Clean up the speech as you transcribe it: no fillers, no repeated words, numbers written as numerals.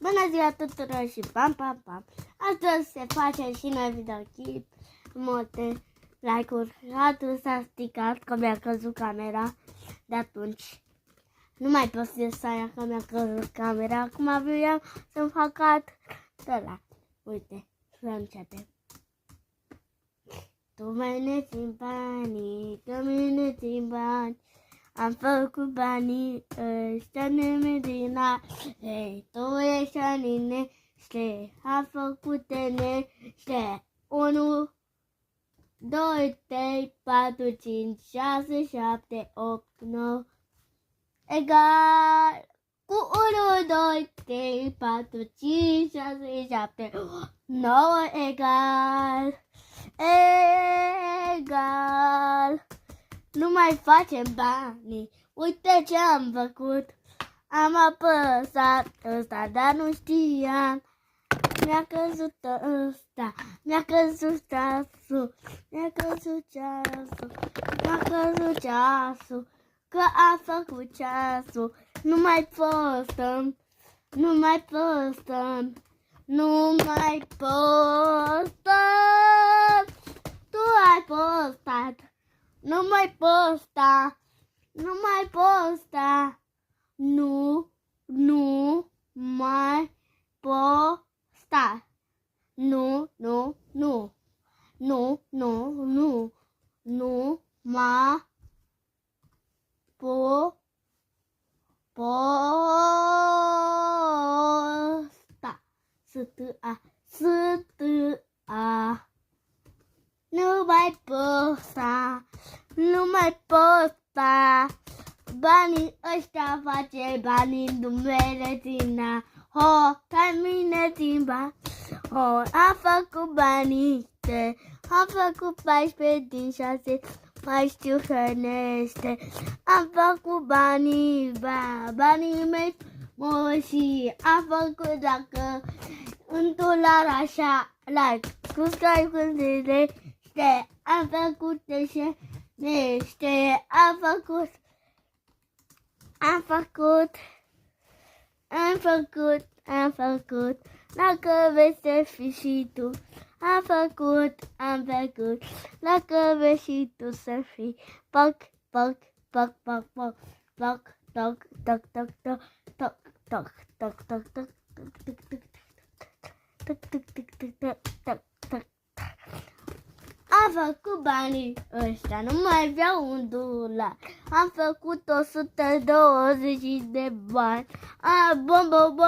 Bună ziua tuturor și pam, pam, pam! Astăzi se face și noi videoclip, multe like-uri. Atunci s-a stricat că mi-a căzut camera, de atunci nu mai pot să aia că mi-a căzut camera. Acum vreau să-mi fac alt ăla. Uite, să începem. Tu mai ne țin banii, că mine țin bani. Am făcut banii ăștia nemedina. Hei, tu ești aninește, am făcut nește. 1, 2, 3, 4, 5, 6, 7, 8, 9. Egal cu 1, 2, 3, 4, 5, 6, 7, 9 egal. Egal. Nu mai facem banii. Uite ce am făcut. Am apăsat ăsta, dar nu știam. Mi-a căzut ăsta. Mi-a căzut ceasul. Mi-a căzut ceasul. Mi-a căzut ceasul. Că am făcut ceasul. Nu mai postăm. Nu mai postăm. Nu mai postăm. Tu ai postat. Nu mai posta, nu mai posta, nu mai posta, nu mai posta, sta. Nu mai posta, nu mai posta. Banii ăștia face banii în numele țina. Ho, ca mine țin bani. Ho, am făcut banii. Am făcut 14 din 6. Mai știu hrănește. Am făcut banii, banii mei moși. Am făcut dacă un dolar așa, like, subscribe când am făcut nește, am făcut, dacă vei să fii și tu, am făcut, dacă vei și tu să fii, poc, toc, toc, toc, toc, toc, toc, toc, toc, toc, toc, toc, toc, toc, toc, am făcut banii ăștia, nu mai vreau un dolar. Am făcut 120 de bani. Bom, bom, bom.